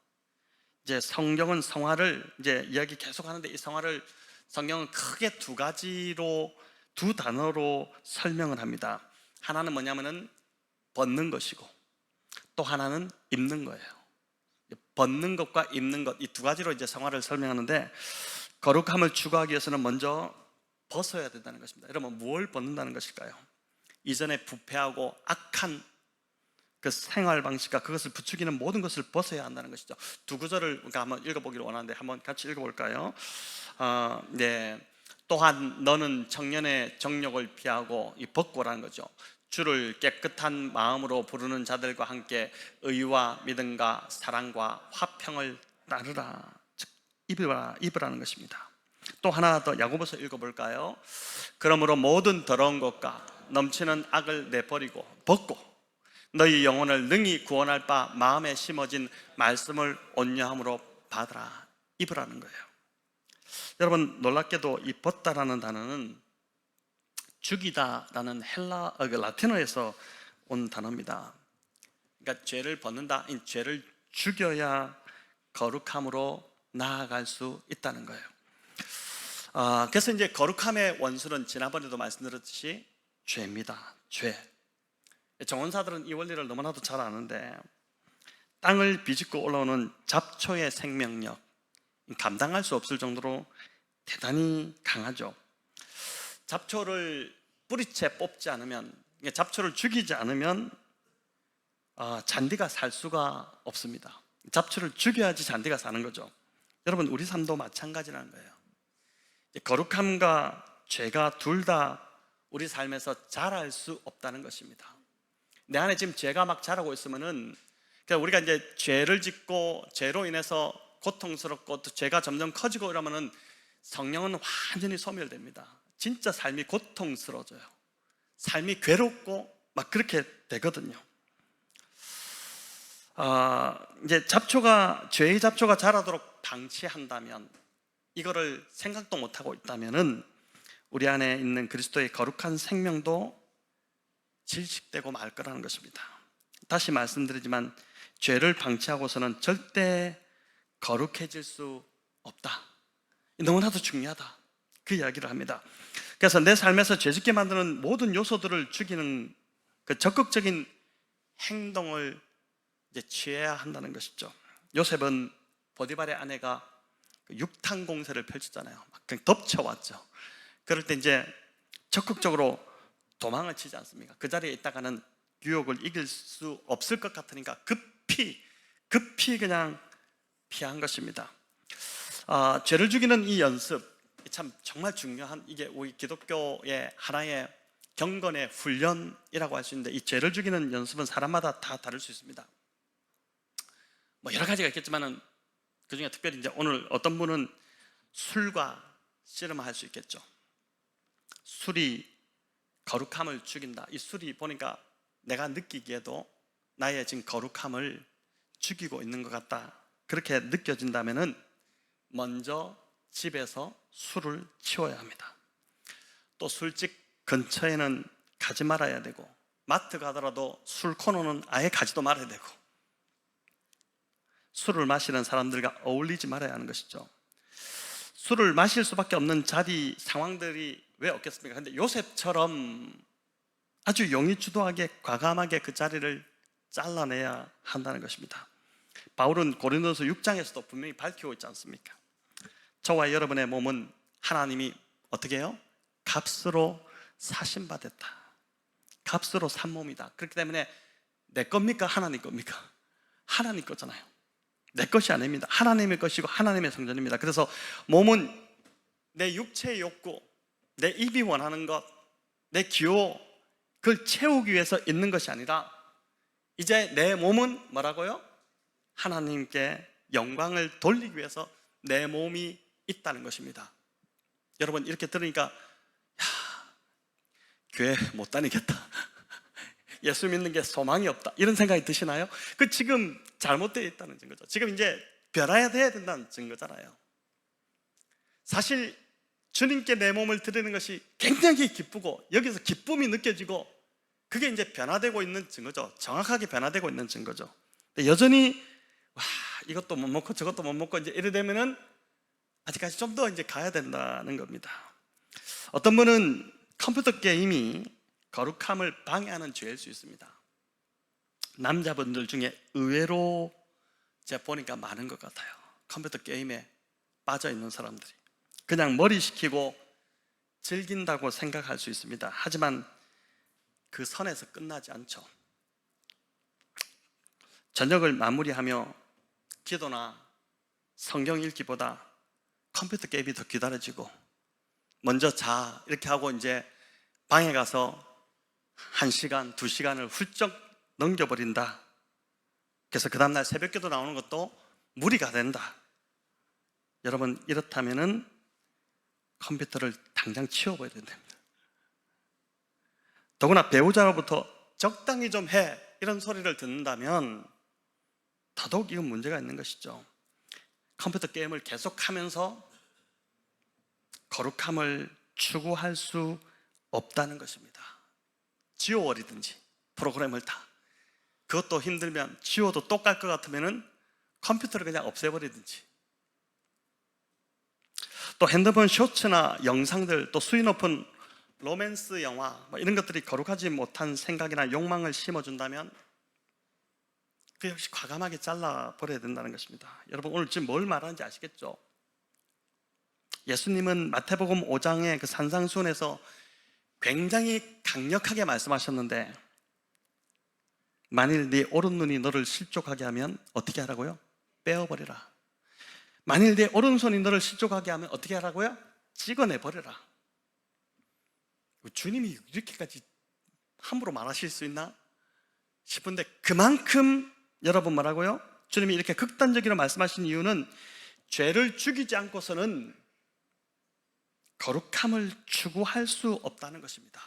이제 성경은 성화를 이제 이야기 계속하는데, 이 성화를 성경은 크게 두 단어로 설명을 합니다. 하나는 뭐냐면은 벗는 것이고, 또 하나는 입는 거예요. 벗는 것과 입는 것, 이 두 가지로 이제 성화를 설명하는데, 거룩함을 추구하기 위해서는 먼저 벗어야 된다는 것입니다. 여러분, 뭘 벗는다는 것일까요? 이전에 부패하고 악한 그 생활 방식과 그것을 부추기는 모든 것을 벗어야 한다는 것이죠. 두 구절을 한번 읽어보기를 원하는데 한번 같이 읽어볼까요? 또한 너는 청년의 정욕을 피하고, 이 벗고라는 거죠. 주를 깨끗한 마음으로 부르는 자들과 함께 의와 믿음과 사랑과 화평을 따르라. 즉 입으라는 것입니다. 또 하나 더 야고보서 읽어볼까요? 그러므로 모든 더러운 것과 넘치는 악을 내버리고 벗고 너희 영혼을 능히 구원할 바 마음에 심어진 말씀을 온유함으로 받으라. 입으라는 거예요. 여러분, 놀랍게도 이 벗다라는 단어는 죽이다라는 라틴어에서 온 단어입니다. 그러니까 죄를 벗는다, 이 죄를 죽여야 거룩함으로 나아갈 수 있다는 거예요. 그래서 이제 거룩함의 원수는 지난번에도 말씀드렸듯이 죄입니다. 죄. 정원사들은 이 원리를 너무나도 잘 아는데, 땅을 비집고 올라오는 잡초의 생명력, 감당할 수 없을 정도로 대단히 강하죠. 잡초를 뿌리채 뽑지 않으면, 잡초를 죽이지 않으면 잔디가 살 수가 없습니다. 잡초를 죽여야지 잔디가 사는 거죠. 여러분, 우리 삶도 마찬가지라는 거예요. 거룩함과 죄가 둘 다 우리 삶에서 자랄 수 없다는 것입니다. 내 안에 지금 죄가 막 자라고 있으면은, 그러니까 우리가 이제 죄를 짓고 죄로 인해서 고통스럽고 또 죄가 점점 커지고 이러면은 성령은 완전히 소멸됩니다. 진짜 삶이 고통스러워져요. 삶이 괴롭고 막 그렇게 되거든요. 이제 죄의 잡초가 자라도록 방치한다면, 이거를 생각도 못하고 있다면은 우리 안에 있는 그리스도의 거룩한 생명도 질식되고 말 거라는 것입니다. 다시 말씀드리지만 죄를 방치하고서는 절대 거룩해질 수 없다. 너무나도 중요하다, 그 이야기를 합니다. 그래서 내 삶에서 죄짓게 만드는 모든 요소들을 죽이는 그 적극적인 행동을 이제 취해야 한다는 것이죠. 요셉은 보디발의 아내가 육탄 공세를 펼쳤잖아요. 막 그냥 덮쳐왔죠. 그럴 때 이제 적극적으로 도망을 치지 않습니까? 그 자리에 있다가는 유혹을 이길 수 없을 것 같으니까 급히 그냥 피한 것입니다. 죄를 죽이는 이 연습, 참 정말 중요한, 이게 우리 기독교의 하나의 경건의 훈련이라고 할 수 있는데, 이 죄를 죽이는 연습은 사람마다 다 다를 수 있습니다. 뭐 여러 가지가 있겠지만은 그 중에 특별히 이제 오늘 어떤 분은 술과 씨름할 수 있겠죠. 술이 거룩함을 죽인다. 이 술이 보니까 내가 느끼기에도 나의 지금 거룩함을 죽이고 있는 것 같다, 그렇게 느껴진다면은 먼저 집에서 술을 치워야 합니다. 또 술집 근처에는 가지 말아야 되고, 마트 가더라도 술 코너는 아예 가지도 말아야 되고, 술을 마시는 사람들과 어울리지 말아야 하는 것이죠. 술을 마실 수밖에 없는 자리, 상황들이 왜 없겠습니까? 그런데 요셉처럼 아주 용의주도하게 과감하게 그 자리를 잘라내야 한다는 것입니다. 바울은 고린도서 6장에서도 분명히 밝히고 있지 않습니까? 저와 여러분의 몸은 하나님이 어떻게 해요? 값으로 사신받았다. 값으로 산 몸이다. 그렇기 때문에 내 겁니까? 하나님 겁니까? 하나님 거잖아요. 내 것이 아닙니다. 하나님의 것이고 하나님의 성전입니다. 그래서 몸은 내 육체의 욕구, 내 입이 원하는 것, 내 기호, 그걸 채우기 위해서 있는 것이 아니라, 이제 내 몸은 뭐라고요? 하나님께 영광을 돌리기 위해서 내 몸이 있다는 것입니다. 여러분, 이렇게 들으니까 교회 못 다니겠다, 예수 믿는 게 소망이 없다, 이런 생각이 드시나요? 그 지금 잘못되어 있다는 증거죠. 지금 이제 변화해야 된다는 증거잖아요. 사실 주님께 내 몸을 드리는 것이 굉장히 기쁘고, 여기서 기쁨이 느껴지고, 그게 이제 변화되고 있는 증거죠. 정확하게 변화되고 있는 증거죠. 근데 여전히 이것도 못 먹고 저것도 못 먹고 이제 이래 되면은 아직까지 좀 더 이제 가야 된다는 겁니다. 어떤 분은 컴퓨터 게임이 거룩함을 방해하는 죄일 수 있습니다. 남자분들 중에 의외로 제가 보니까 많은 것 같아요. 컴퓨터 게임에 빠져 있는 사람들이 그냥 머리 식히고 즐긴다고 생각할 수 있습니다. 하지만 그 선에서 끝나지 않죠. 저녁을 마무리하며 기도나 성경 읽기보다 컴퓨터 게임이 더 기다려지고, 먼저 자 이렇게 하고 이제 방에 가서 1시간, 2시간을 훌쩍 넘겨버린다. 그래서 그 다음날 새벽기도 나오는 것도 무리가 된다. 여러분, 이렇다면은 컴퓨터를 당장 치워버려야 됩니다. 더구나 배우자로부터 적당히 좀 해 이런 소리를 듣는다면 더더욱 이건 문제가 있는 것이죠. 컴퓨터 게임을 계속하면서 거룩함을 추구할 수 없다는 것입니다. 지워버리든지 프로그램을 다, 그것도 힘들면 지워도 또 깔 것 같으면 컴퓨터를 그냥 없애버리든지, 또 핸드폰 쇼츠나 영상들, 또 수위 높은 로맨스 영화 이런 것들이 거룩하지 못한 생각이나 욕망을 심어준다면 그 역시 과감하게 잘라버려야 된다는 것입니다. 여러분, 오늘 지금 뭘 말하는지 아시겠죠? 예수님은 마태복음 5장의 그 산상수훈에서 굉장히 강력하게 말씀하셨는데, 만일 네 오른눈이 너를 실족하게 하면 어떻게 하라고요? 빼어버리라. 만일 네 오른손이 너를 실족하게 하면 어떻게 하라고요? 찍어내버려라. 주님이 이렇게까지 함부로 말하실 수 있나 싶은데, 그만큼 여러분 뭐라고요? 주님이 이렇게 극단적으로 말씀하신 이유는 죄를 죽이지 않고서는 거룩함을 추구할 수 없다는 것입니다.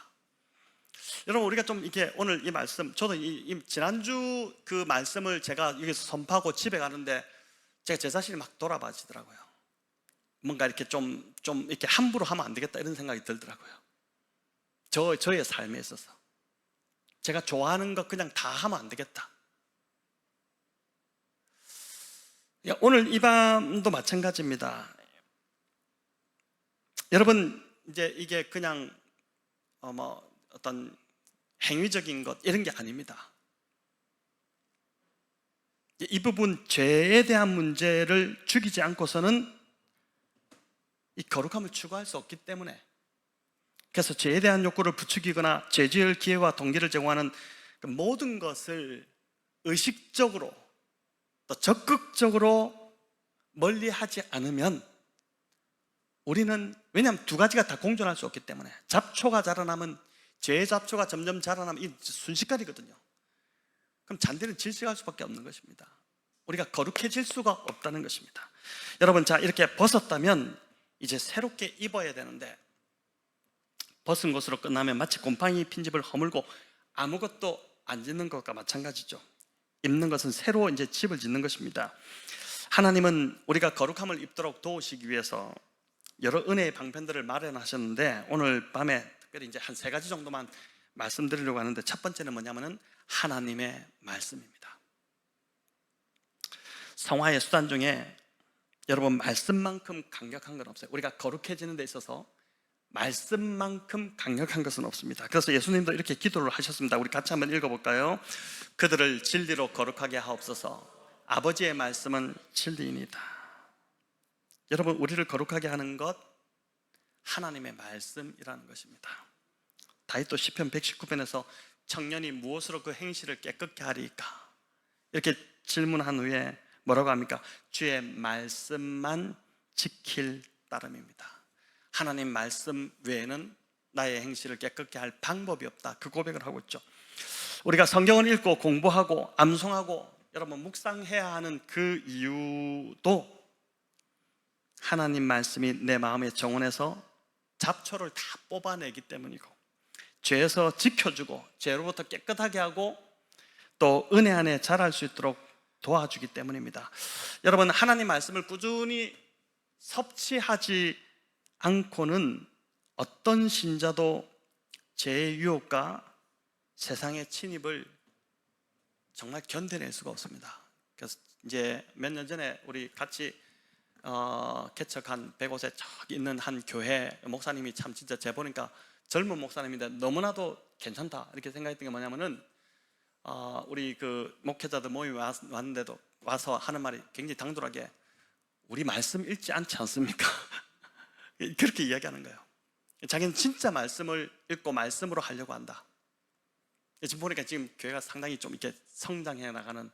여러분, 우리가 좀 이렇게 오늘 이 말씀, 저도 지난주 그 말씀을 제가 여기서 선포하고 집에 가는데 제가 제 자신이 막 돌아봐지더라고요. 뭔가 이렇게 좀 이렇게 함부로 하면 안 되겠다 이런 생각이 들더라고요. 저의 삶에 있어서 제가 좋아하는 거 그냥 다 하면 안 되겠다. 오늘 이 밤도 마찬가지입니다. 여러분, 이제 이게 그냥 어떤 행위적인 것 이런 게 아닙니다. 이 부분, 죄에 대한 문제를 죽이지 않고서는 이 거룩함을 추구할 수 없기 때문에, 그래서 죄에 대한 욕구를 부추기거나 죄 지을 기회와 동기를 제공하는 그 모든 것을 의식적으로 또 적극적으로 멀리하지 않으면 우리는, 왜냐하면 두 가지가 다 공존할 수 없기 때문에, 잡초가 자라나면, 죄의 잡초가 점점 자라나면 이 순식간이거든요. 그럼 잔디는 질식할 수밖에 없는 것입니다. 우리가 거룩해질 수가 없다는 것입니다. 여러분, 자, 이렇게 벗었다면 이제 새롭게 입어야 되는데, 벗은 것으로 끝나면 마치 곰팡이 핀집을 허물고 아무것도 안 짓는 것과 마찬가지죠. 입는 것은 새로 이제 집을 짓는 것입니다. 하나님은 우리가 거룩함을 입도록 도우시기 위해서 여러 은혜의 방편들을 마련하셨는데, 오늘 밤에 특별히 이제 한 3가지 정도만 말씀드리려고 하는데, 첫 번째는 뭐냐면은 하나님의 말씀입니다. 성화의 수단 중에 여러분, 말씀만큼 강력한 건 없어요. 우리가 거룩해지는 데 있어서 말씀만큼 강력한 것은 없습니다. 그래서 예수님도 이렇게 기도를 하셨습니다. 우리 같이 한번 읽어볼까요? 그들을 진리로 거룩하게 하옵소서. 아버지의 말씀은 진리이니다. 여러분, 우리를 거룩하게 하는 것, 하나님의 말씀이라는 것입니다. 다윗도 시편 119편에서 청년이 무엇으로 그 행실을 깨끗게 하리까? 이렇게 질문한 후에 뭐라고 합니까? 주의 말씀만 지킬 따름입니다. 하나님 말씀 외에는 나의 행실을 깨끗게 할 방법이 없다, 그 고백을 하고 있죠. 우리가 성경을 읽고 공부하고 암송하고 여러분 묵상해야 하는 그 이유도 하나님 말씀이 내 마음의 정원에서 잡초를 다 뽑아내기 때문이고, 죄에서 지켜주고 죄로부터 깨끗하게 하고 또 은혜 안에 자랄 수 있도록 도와주기 때문입니다. 여러분, 하나님 말씀을 꾸준히 섭취하지 않고는 어떤 신자도 죄의 유혹과 세상의 침입을 정말 견뎌낼 수가 없습니다. 그래서 이제 몇 년 전에 우리 같이 개척한 100곳에 저기 있는 한 교회 목사님이 참 진짜 제 보니까 젊은 목사님인데 너무나도 괜찮다 이렇게 생각했던 게 뭐냐면은, 우리 그 목회자들 모임에 왔는데도 와서 하는 말이 굉장히 당돌하게, 우리 말씀 읽지 않지 않습니까? 그렇게 이야기하는 거예요. 자기는 진짜 말씀을 읽고 말씀으로 하려고 한다. 지금 보니까 지금 교회가 상당히 좀 이렇게 성장해 나가는,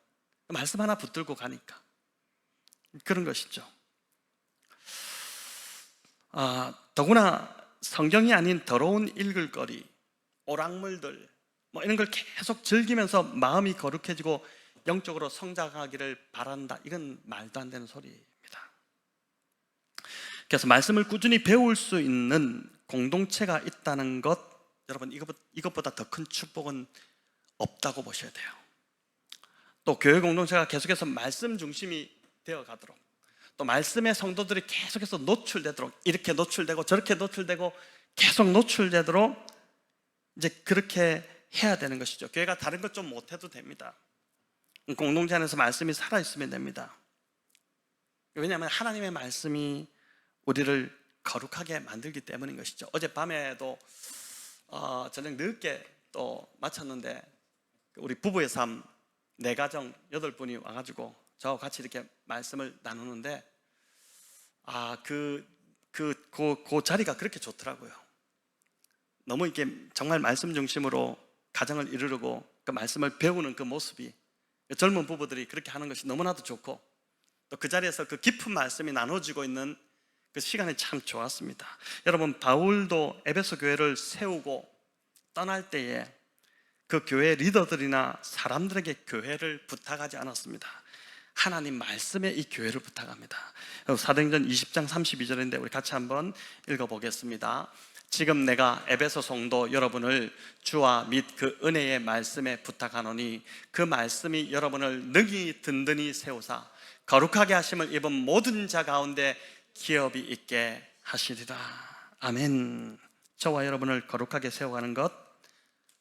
말씀 하나 붙들고 가니까 그런 것이죠. 더구나 성경이 아닌 더러운 읽을거리, 오락물들 뭐 이런 걸 계속 즐기면서 마음이 거룩해지고 영적으로 성장하기를 바란다, 이건 말도 안 되는 소리입니다. 그래서 말씀을 꾸준히 배울 수 있는 공동체가 있다는 것, 여러분 이것보다 더 큰 축복은 없다고 보셔야 돼요. 또 교회 공동체가 계속해서 말씀 중심이 되어 가도록, 또 말씀의 성도들이 계속해서 노출되도록, 이렇게 노출되고 저렇게 노출되고 계속 노출되도록 이제 그렇게 해야 되는 것이죠. 교회가 다른 것 좀 못해도 됩니다. 공동체 안에서 말씀이 살아있으면 됩니다. 왜냐하면 하나님의 말씀이 우리를 거룩하게 만들기 때문인 것이죠. 어젯밤에도 저녁 늦게 또 마쳤는데 우리 부부의 삶 4가정 8분이 와가지고 저와 같이 이렇게 말씀을 나누는데 그 자리가 그렇게 좋더라고요. 너무 이렇게 정말 말씀 중심으로 가정을 이루고 그 말씀을 배우는 그 모습이, 젊은 부부들이 그렇게 하는 것이 너무나도 좋고, 또 그 자리에서 그 깊은 말씀이 나눠지고 있는 그 시간이 참 좋았습니다. 여러분, 바울도 에베소 교회를 세우고 떠날 때에 그 교회 리더들이나 사람들에게 교회를 부탁하지 않았습니다. 하나님 말씀에 이 교회를 부탁합니다. 사도행전 20장 32절인데 우리 같이 한번 읽어보겠습니다. 지금 내가 에베소 성도 여러분을 주와 및 그 은혜의 말씀에 부탁하노니 그 말씀이 여러분을 능히 든든히 세우사 거룩하게 하심을 입은 모든 자 가운데 기업이 있게 하시리라. 아멘. 저와 여러분을 거룩하게 세워가는 것,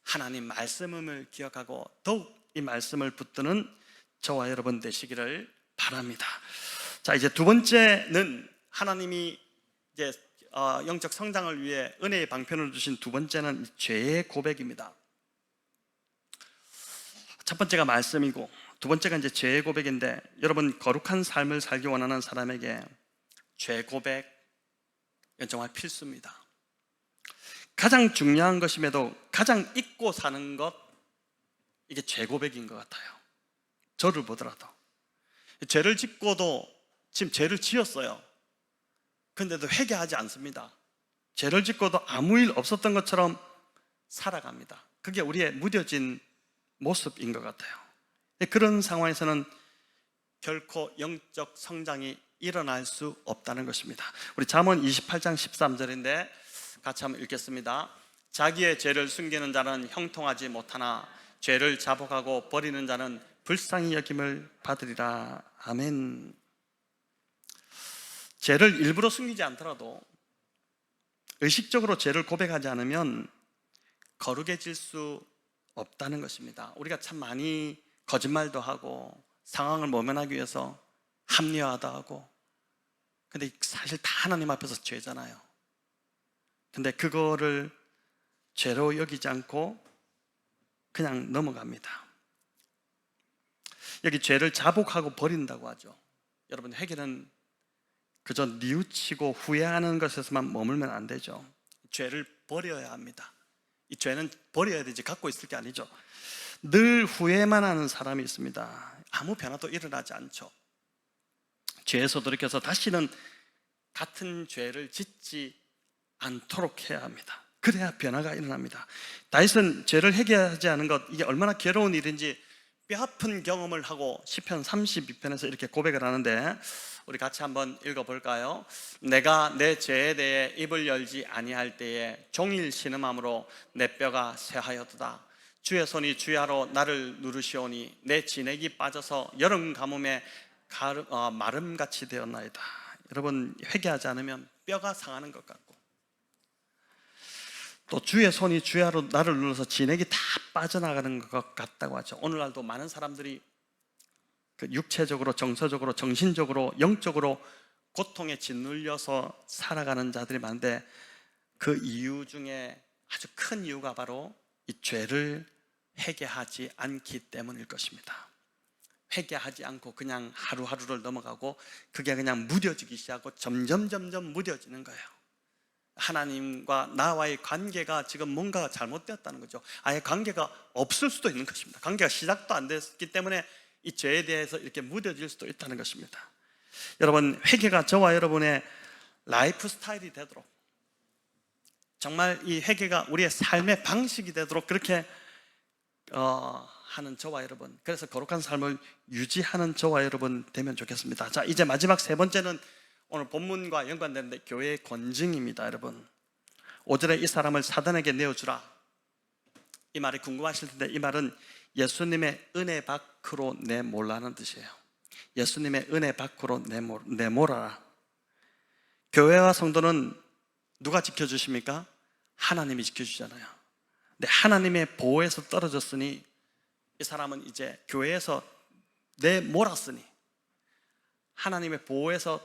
하나님 말씀을 기억하고 더욱 이 말씀을 붙드는 저와 여러분 되시기를 바랍니다. 자, 이제 두 번째는 하나님이 이제 영적 성장을 위해 은혜의 방편을 주신 두 번째는 죄의 고백입니다. 첫 번째가 말씀이고 두 번째가 이제 죄의 고백인데, 여러분 거룩한 삶을 살기 원하는 사람에게 죄 고백, 이건 정말 필수입니다. 가장 중요한 것임에도 가장 잊고 사는 것, 이게 죄 고백인 것 같아요. 저를 보더라도 죄를 짓고도 지금 죄를 지었어요. 그런데도 회개하지 않습니다. 죄를 짓고도 아무 일 없었던 것처럼 살아갑니다. 그게 우리의 무뎌진 모습인 것 같아요. 그런 상황에서는 결코 영적 성장이 일어날 수 없다는 것입니다. 우리 잠언 28장 13절인데 같이 한번 읽겠습니다. 자기의 죄를 숨기는 자는 형통하지 못하나 죄를 자복하고 버리는 자는 불쌍히 여김을 받으리라. 아멘. 죄를 일부러 숨기지 않더라도 의식적으로 죄를 고백하지 않으면 거룩해질 수 없다는 것입니다. 우리가 참 많이 거짓말도 하고 상황을 모면하기 위해서 합리화도 하고, 근데 사실 다 하나님 앞에서 죄잖아요. 근데 그거를 죄로 여기지 않고 그냥 넘어갑니다. 여기 죄를 자복하고 버린다고 하죠. 여러분, 회개는 그저 뉘우치고 후회하는 것에서만 머물면 안 되죠. 죄를 버려야 합니다. 이 죄는 버려야 되지 갖고 있을 게 아니죠. 늘 후회만 하는 사람이 있습니다. 아무 변화도 일어나지 않죠. 죄에서 돌이켜서 다시는 같은 죄를 짓지 않도록 해야 합니다. 그래야 변화가 일어납니다. 다윗은 죄를 해결하지 않은 것, 이게 얼마나 괴로운 일인지 뼈아픈 경험을 하고 시편 32편에서 이렇게 고백을 하는데 우리 같이 한번 읽어볼까요? 내가 내 죄에 대해 입을 열지 아니할 때에 종일 신음함으로 내 뼈가 쇠하였도다. 주의 손이 주야로 나를 누르시오니 내 진액이 빠져서 여름 가뭄에 마름같이 되었나이다. 여러분, 회개하지 않으면 뼈가 상하는 것 같고, 또 주의 손이 주야로 나를 눌러서 진액이 다 빠져나가는 것 같다고 하죠. 오늘날도 많은 사람들이 육체적으로, 정서적으로, 정신적으로, 영적으로 고통에 짓눌려서 살아가는 자들이 많은데, 그 이유 중에 아주 큰 이유가 바로 이 죄를 회개하지 않기 때문일 것입니다. 회개하지 않고 그냥 하루하루를 넘어가고 그게 그냥 무뎌지기 시작하고 점점 무뎌지는 거예요. 하나님과 나와의 관계가 지금 뭔가 잘못되었다는 거죠. 아예 관계가 없을 수도 있는 것입니다. 관계가 시작도 안 됐기 때문에 이 죄에 대해서 이렇게 무뎌질 수도 있다는 것입니다. 여러분, 회개가 저와 여러분의 라이프 스타일이 되도록, 정말 이 회개가 우리의 삶의 방식이 되도록 그렇게 하는 저와 여러분, 그래서 거룩한 삶을 유지하는 저와 여러분 되면 좋겠습니다. 자, 이제 마지막 세 번째는 오늘 본문과 연관되는데 교회의 권징입니다. 여러분, 5절에 이 사람을 사단에게 내어주라, 이 말이 궁금하실 텐데, 이 말은 예수님의 은혜 밖으로 내몰라는 뜻이에요. 예수님의 은혜 밖으로 내몰아라. 교회와 성도는 누가 지켜주십니까? 하나님이 지켜주잖아요. 근데 하나님의 보호에서 떨어졌으니 이 사람은 이제 교회에서 내몰았으니, 하나님의 보호에서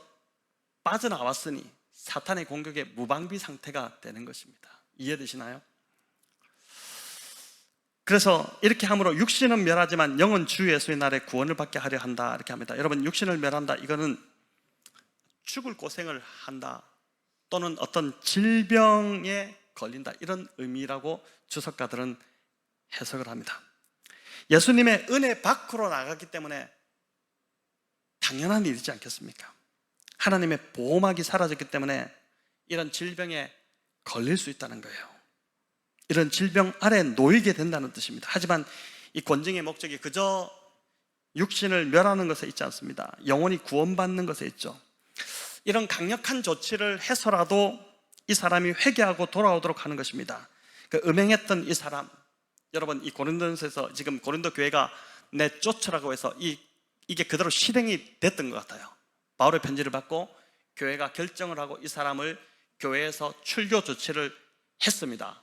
빠져나왔으니 사탄의 공격에 무방비 상태가 되는 것입니다. 이해되시나요? 그래서 이렇게 함으로 육신은 멸하지만 영은 주 예수의 날에 구원을 받게 하려 한다, 이렇게 합니다. 여러분, 육신을 멸한다, 이거는 죽을 고생을 한다, 또는 어떤 질병에 걸린다, 이런 의미라고 주석가들은 해석을 합니다. 예수님의 은혜 밖으로 나갔기 때문에 당연한 일이지 않겠습니까? 하나님의 보호막이 사라졌기 때문에 이런 질병에 걸릴 수 있다는 거예요. 이런 질병 아래 놓이게 된다는 뜻입니다. 하지만 이 권징의 목적이 그저 육신을 멸하는 것에 있지 않습니다. 영혼이 구원받는 것에 있죠. 이런 강력한 조치를 해서라도 이 사람이 회개하고 돌아오도록 하는 것입니다. 그 음행했던 이 사람, 여러분, 이 고린도전서에서 지금 고린도 교회가 내쫓으라고 해서 이게 그대로 실행이 됐던 것 같아요. 바울의 편지를 받고 교회가 결정을 하고 이 사람을 교회에서 출교 조치를 했습니다.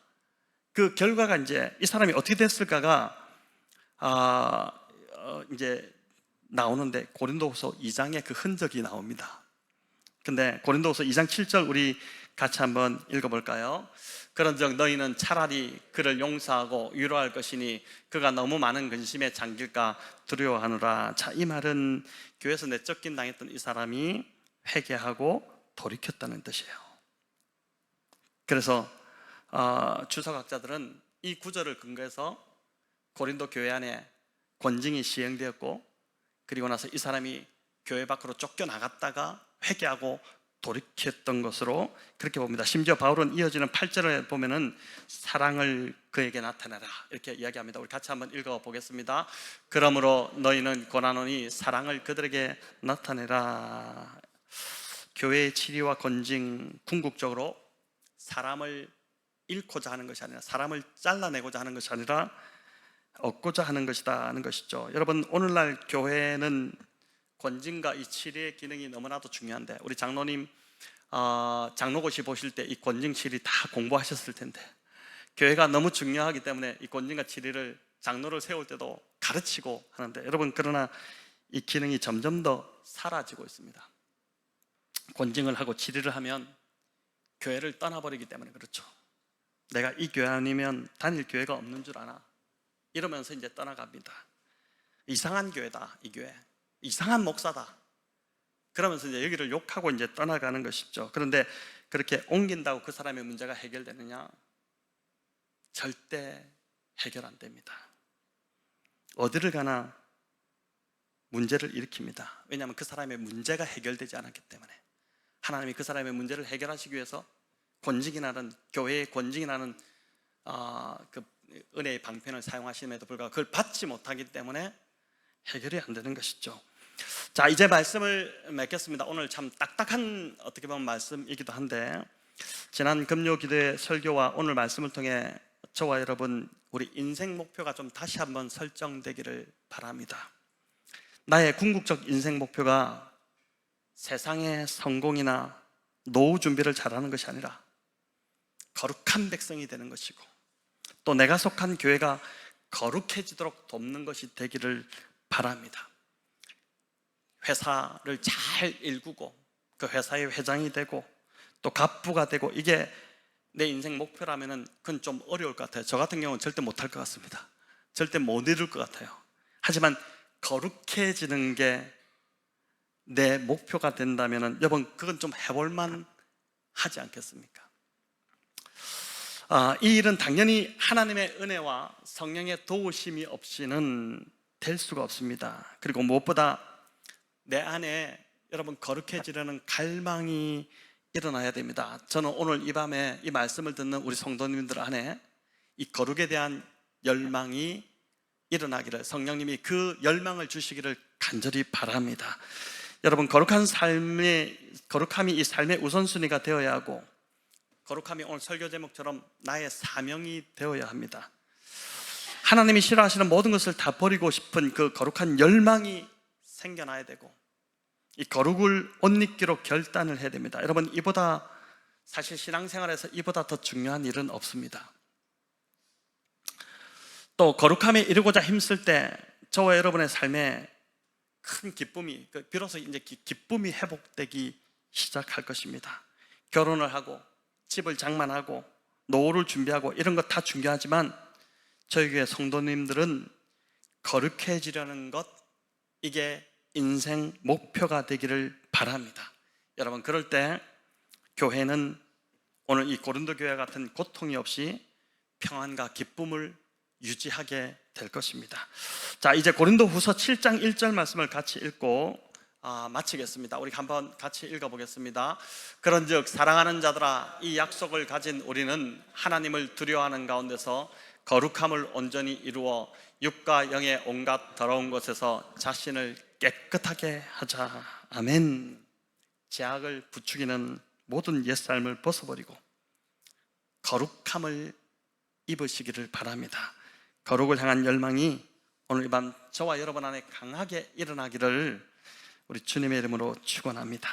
그 결과가 이제 이 사람이 어떻게 됐을까가 이제 나오는데, 고린도후서 2장에 그 흔적이 나옵니다. 근데 고린도후서 2장 7절 우리 같이 한번 읽어볼까요? 그런즉 너희는 차라리 그를 용서하고 위로할 것이니 그가 너무 많은 근심에 잠길까 두려워하노라. 자, 이 말은 교회에서 내쫓긴 당했던 이 사람이 회개하고 돌이켰다는 뜻이에요. 그래서 주석학자들은 이 구절을 근거해서 고린도 교회 안에 권징이 시행되었고, 그리고 나서 이 사람이 교회 밖으로 쫓겨나갔다가 회개하고 돌이켰던 것으로 그렇게 봅니다. 심지어 바울은 이어지는 8절에 보면은 사랑을 그에게 나타내라, 이렇게 이야기합니다. 우리 같이 한번 읽어보겠습니다. 그러므로 너희는 권하노니 사랑을 그들에게 나타내라. 교회의 치리와 권징, 궁극적으로 사람을 잃고자 하는 것이 아니라, 사람을 잘라내고자 하는 것이 아니라 얻고자 하는 것이다 하는 것이죠. 여러분, 오늘날 교회는 권징과 이 치리의 기능이 너무나도 중요한데, 우리 장로님 장로고시 보실 때 이 권징 치리 다 공부하셨을 텐데, 교회가 너무 중요하기 때문에 이 권징과 치리를 장로를 세울 때도 가르치고 하는데, 여러분, 그러나 이 기능이 점점 더 사라지고 있습니다. 권징을 하고 치리를 하면 교회를 떠나버리기 때문에 그렇죠. 내가 이 교회 아니면 다닐 교회가 없는 줄 아나, 이러면서 이제 떠나갑니다. 이상한 교회다, 이 교회 이상한 목사다, 그러면서 이제 여기를 욕하고 이제 떠나가는 것이죠. 그런데 그렇게 옮긴다고 그 사람의 문제가 해결되느냐? 절대 해결 안 됩니다. 어디를 가나 문제를 일으킵니다. 왜냐하면 그 사람의 문제가 해결되지 않았기 때문에. 하나님이 그 사람의 문제를 해결하시기 위해서 권징이라는, 교회의 권징이라는 그 은혜의 방편을 사용하심에도 불구하고 그걸 받지 못하기 때문에 해결이 안 되는 것이죠. 자, 이제 말씀을 맺겠습니다. 오늘 참 딱딱한, 어떻게 보면 말씀이기도 한데, 지난 금요 기도의 설교와 오늘 말씀을 통해 저와 여러분, 우리 인생 목표가 좀 다시 한번 설정되기를 바랍니다. 나의 궁극적 인생 목표가 세상의 성공이나 노후 준비를 잘하는 것이 아니라 거룩한 백성이 되는 것이고, 또 내가 속한 교회가 거룩해지도록 돕는 것이 되기를 바랍니다. 회사를 잘 일구고 그 회사의 회장이 되고 또 갑부가 되고, 이게 내 인생 목표라면은 그건 좀 어려울 것 같아요. 저 같은 경우는 절대 못할 것 같습니다. 절대 못 이룰 것 같아요. 하지만 거룩해지는 게 내 목표가 된다면은, 여러분, 그건 좀 해볼만 하지 않겠습니까? 이 일은 당연히 하나님의 은혜와 성령의 도우심이 없이는 될 수가 없습니다. 그리고 무엇보다 내 안에 여러분 거룩해지려는 갈망이 일어나야 됩니다. 저는 오늘 이 밤에 이 말씀을 듣는 우리 성도님들 안에 이 거룩에 대한 열망이 일어나기를, 성령님이 그 열망을 주시기를 간절히 바랍니다. 여러분, 거룩함이 이 삶의 우선순위가 되어야 하고, 거룩함이 오늘 설교 제목처럼 나의 사명이 되어야 합니다. 하나님이 싫어하시는 모든 것을 다 버리고 싶은 그 거룩한 열망이 생겨나야 되고, 이 거룩을 옷 입기로 결단을 해야 됩니다. 여러분, 이보다 사실 신앙생활에서 이보다 더 중요한 일은 없습니다. 또 거룩함에 이르고자 힘쓸 때 저와 여러분의 삶에 큰 기쁨이, 비로소 이제 기쁨이 회복되기 시작할 것입니다. 결혼을 하고 집을 장만하고 노후를 준비하고 이런 것 다 중요하지만 저희 교회 성도님들은 거룩해지려는 것, 이게 인생 목표가 되기를 바랍니다. 여러분, 그럴 때 교회는 오늘 이 고린도 교회 같은 고통이 없이 평안과 기쁨을 유지하게 될 것입니다. 자, 이제 고린도 후서 7장 1절 말씀을 같이 읽고 마치겠습니다. 우리 한번 같이 읽어보겠습니다. 그런즉 사랑하는 자들아, 이 약속을 가진 우리는 하나님을 두려워하는 가운데서 거룩함을 온전히 이루어 육과 영의 온갖 더러운 것에서 자신을 깨끗하게 하자. 아멘. 죄악을 부추기는 모든 옛삶을 벗어버리고 거룩함을 입으시기를 바랍니다. 거룩을 향한 열망이 오늘 이 밤 저와 여러분 안에 강하게 일어나기를 우리 주님의 이름으로 축원합니다.